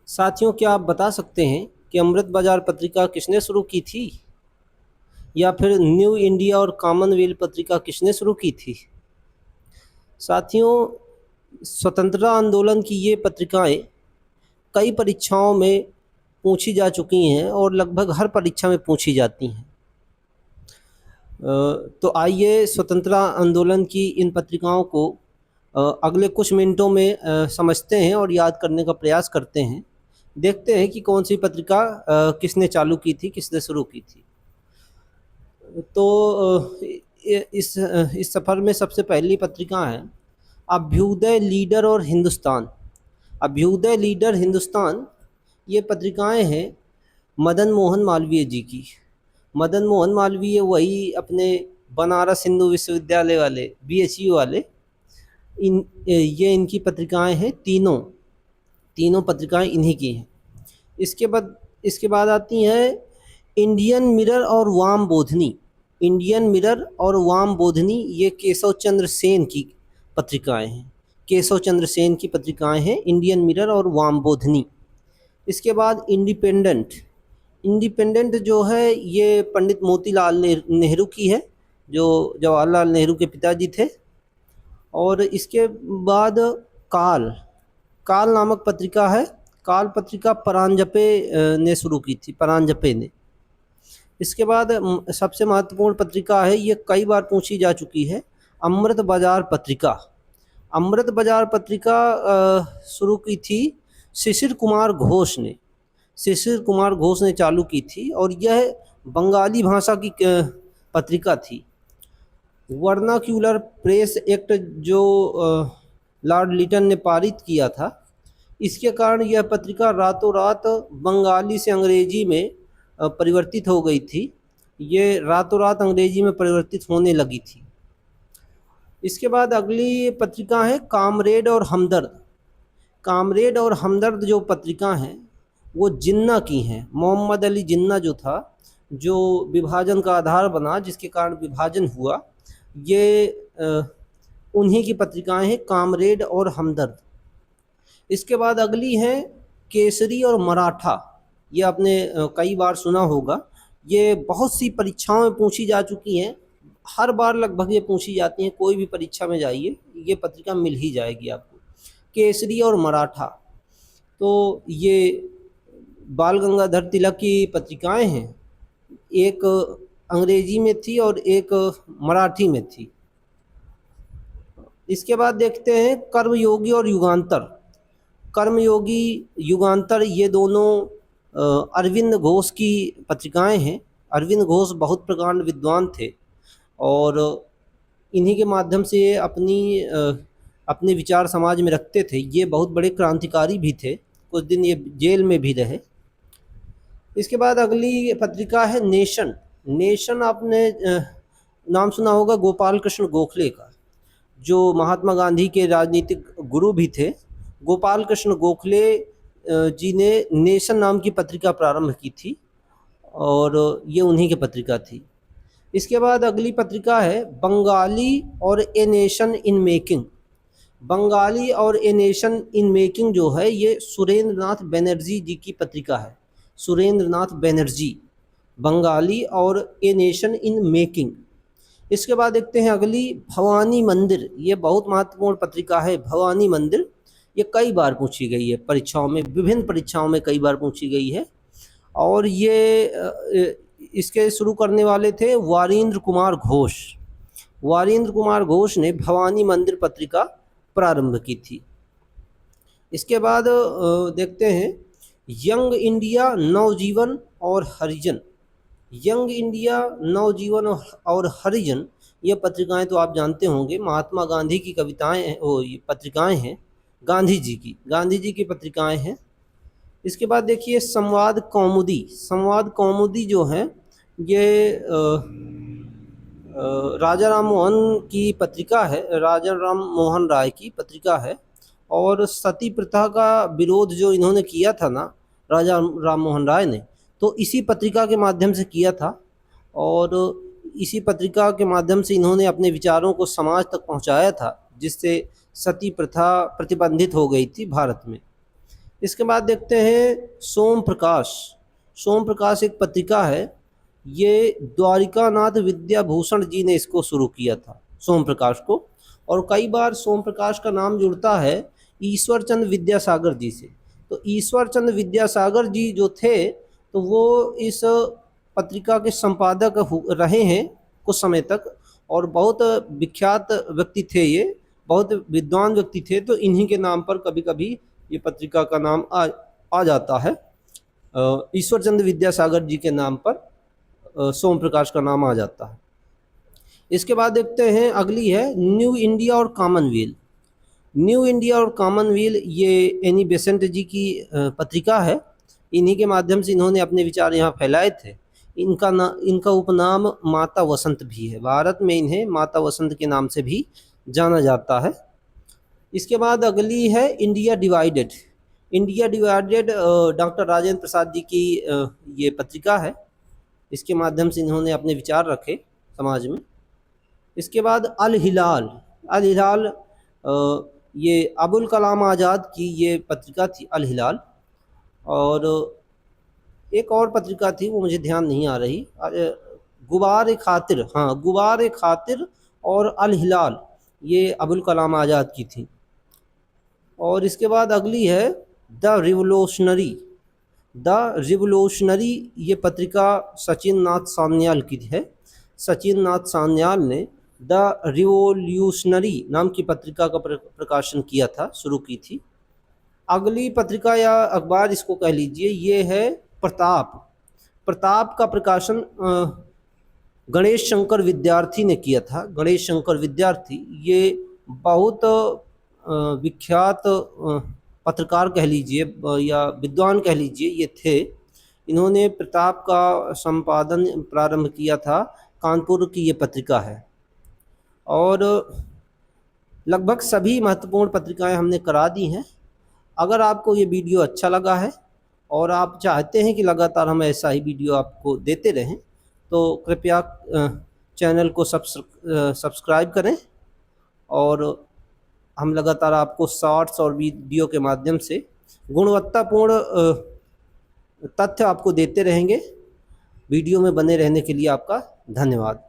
साथियों, क्या आप बता सकते हैं कि अमृत बाजार पत्रिका किसने शुरू की थी? या फिर न्यू इंडिया और कॉमनवेल्थ पत्रिका किसने शुरू की थी? साथियों, स्वतंत्रता आंदोलन की ये पत्रिकाएं कई परीक्षाओं में पूछी जा चुकी हैं और लगभग हर परीक्षा में पूछी जाती हैं। तो आइए स्वतंत्रता आंदोलन की इन पत्रिकाओं को अगले कुछ मिनटों में समझते हैं और याद करने का प्रयास करते हैं। देखते हैं कि कौन सी पत्रिका किसने चालू की थी, किसने शुरू की थी। तो इस सफ़र में सबसे पहली पत्रिका है अभ्युदय लीडर और हिंदुस्तान। अभ्युदय लीडर हिंदुस्तान ये पत्रिकाएं हैं मदन मोहन मालवीय जी की। मदन मोहन मालवीय वही अपने बनारस हिंदू विश्वविद्यालय वाले, BHU वाले। ये इनकी पत्रिकाएं हैं, तीनों पत्रिकाएं इन्हीं की हैं। इसके बाद आती हैं इंडियन मिरर और वाम बोधनी। इंडियन मिरर और वाम बोधनी ये केशव चंद्र सेन की पत्रिकाएं हैं। केशव चंद्र सेन की पत्रिकाएं हैं इंडियन मिरर और वाम बोधनी। इसके बाद इंडिपेंडेंट। इंडिपेंडेंट जो है ये पंडित मोतीलाल नेहरू की है, जो जवाहरलाल नेहरू के पिताजी थे। और इसके बाद काल काल नामक पत्रिका है। काल पत्रिका परांजपे ने शुरू की थी, परांजपे ने। इसके बाद सबसे महत्वपूर्ण पत्रिका है, ये कई बार पूछी जा चुकी है, अमृत बाजार पत्रिका। अमृत बाजार पत्रिका शुरू की थी शिशिर कुमार घोष ने। शिशिर कुमार घोष ने चालू की थी और यह बंगाली भाषा की पत्रिका थी। वर्नाक्यूलर प्रेस एक्ट जो लॉर्ड लिटन ने पारित किया था, इसके कारण यह पत्रिका रातों रात बंगाली से अंग्रेजी में परिवर्तित हो गई थी। ये रातों रात अंग्रेजी में परिवर्तित होने लगी थी। इसके बाद अगली पत्रिका है कामरेड और हमदर्द। कामरेड और हमदर्द जो पत्रिका हैं वो जिन्ना की हैं। मोहम्मद अली जिन्ना जो था, जो विभाजन का आधार बना, जिसके कारण विभाजन हुआ, ये उन्हीं की पत्रिकाएं हैं कामरेड और हमदर्द। इसके बाद अगली हैं केसरी और मराठा। ये आपने कई बार सुना होगा, ये बहुत सी परीक्षाओं में पूछी जा चुकी हैं। हर बार लगभग ये पूछी जाती हैं, कोई भी परीक्षा में जाइए ये पत्रिका मिल ही जाएगी आपको। केसरी और मराठा, तो ये बाल गंगाधर तिलक की पत्रिकाएं हैं। एक अंग्रेजी में थी और एक मराठी में थी। इसके बाद देखते हैं कर्मयोगी और युगांतर। कर्मयोगी, युगांतर, ये दोनों अरविंद घोष की पत्रिकाएं हैं। अरविंद घोष बहुत प्रकांड विद्वान थे और इन्हीं के माध्यम से अपने विचार समाज में रखते थे। ये बहुत बड़े क्रांतिकारी भी थे, कुछ दिन ये जेल में भी रहे। इसके बाद अगली पत्रिका है नेशन। नेशन आपने नाम सुना होगा गोपाल कृष्ण गोखले का, जो महात्मा गांधी के राजनीतिक गुरु भी थे। गोपाल कृष्ण गोखले जी ने नेशन नाम की पत्रिका प्रारंभ की थी और ये उन्हीं की पत्रिका थी। इसके बाद अगली पत्रिका है बंगाली और a nation in making. Bengali और ए नेशन इन मेकिंग जो है ये सुरेंद्र नाथ बनर्जी जी की पत्रिका है। सुरेंद्र नाथ बनर्जी, बंगाली और ए नेशन इन मेकिंग। इसके बाद देखते हैं अगली भवानी मंदिर। ये बहुत महत्वपूर्ण पत्रिका है भवानी मंदिर। ये कई बार पूछी गई है परीक्षाओं में, विभिन्न परीक्षाओं में कई बार पूछी गई है। और ये इसके शुरू करने वाले थे वारिंद्र कुमार घोष। वारिंद्र कुमार घोष ने भवानी मंदिर पत्रिका प्रारंभ की थी। इसके बाद देखते हैं यंग इंडिया, नवजीवन और हरिजन। यंग इंडिया, नवजीवन और हरिजन, ये पत्रिकाएं तो आप जानते होंगे, महात्मा गांधी की कविताएं, ये पत्रिकाएं हैं, गांधी जी की पत्रिकाएं हैं। इसके बाद देखिए संवाद कौमुदी। संवाद कौमुदी जो है ये राजा राम मोहन की पत्रिका है, राजा राम मोहन राय की पत्रिका है। और सती प्रथा का विरोध जो इन्होंने किया था ना, राजा राम मोहन राय ने, तो इसी पत्रिका के माध्यम से किया था। और इसी पत्रिका के माध्यम से इन्होंने अपने विचारों को समाज तक पहुंचाया था, जिससे सती प्रथा प्रतिबंधित हो गई थी भारत में। इसके बाद देखते हैं सोम प्रकाश। सोम प्रकाश एक पत्रिका है, ये द्वारिकानाथ विद्याभूषण जी ने इसको शुरू किया था, सोम प्रकाश को। और कई बार सोम प्रकाश का नाम जुड़ता है ईश्वर चंद्र विद्यासागर जी से। तो ईश्वर चंद्र विद्यासागर जी जो थे, तो वो इस पत्रिका के संपादक रहे हैं कुछ समय तक, और बहुत विख्यात व्यक्ति थे, ये बहुत विद्वान व्यक्ति थे। तो इन्हीं के नाम पर कभी कभी ये पत्रिका का नाम आ जाता है। ईश्वर चंद्र विद्यासागर जी के नाम पर सोम प्रकाश का नाम आ जाता है। इसके बाद देखते हैं, अगली है न्यू इंडिया और कॉमनवेल्थ। न्यू इंडिया और कॉमनवेल्थ ये एनी बेसेंट जी की पत्रिका है। इन्हीं के माध्यम से इन्होंने अपने विचार यहाँ फैलाए थे। इनका उपनाम माता वसंत भी है। भारत में इन्हें माता वसंत के नाम से भी जाना जाता है। इसके बाद अगली है India divided. India divided doctor Rajendra Prasad ji की ये पत्रिका है। इसके माध्यम से इन्होंने अपने विचार रखे समाज में। इसके बाद अल हिलाल। अल हिलाल ये अबुल कलाम आज़ाद की ये पत्रिका थी, अल हिलाल। और एक और पत्रिका थी, वो मुझे ध्यान नहीं आ रही, गुबार खातिर, हाँ गुबार खातिर और अल हिलाल, ये अबुल कलाम आज़ाद की थी। और इसके बाद अगली है द रिवोल्यूशनरी। द रिवोल्यूशनरी ये पत्रिका सचिन नाथ सान्याल की है। सचिन नाथ सान्याल ने द रिवोल्यूशनरी नाम की पत्रिका का प्रकाशन किया था, शुरू की थी। अगली पत्रिका या अखबार इसको कह लीजिए, ये है प्रताप। प्रताप का प्रकाशन गणेश शंकर विद्यार्थी ने किया था। गणेश शंकर विद्यार्थी ये बहुत विख्यात पत्रकार कह लीजिए या विद्वान कह लीजिए ये थे। इन्होंने प्रताप का संपादन प्रारंभ किया था, कानपुर की ये पत्रिका है। और लगभग सभी महत्वपूर्ण पत्रिकाएं हमने करा दी हैं। अगर आपको ये वीडियो अच्छा लगा है और आप चाहते हैं कि लगातार हम ऐसा ही वीडियो आपको देते रहें, तो कृपया चैनल को सब्सक्राइब करें। और हम लगातार आपको शॉर्ट्स और वीडियो के माध्यम से गुणवत्तापूर्ण तथ्य आपको देते रहेंगे। वीडियो में बने रहने के लिए आपका धन्यवाद।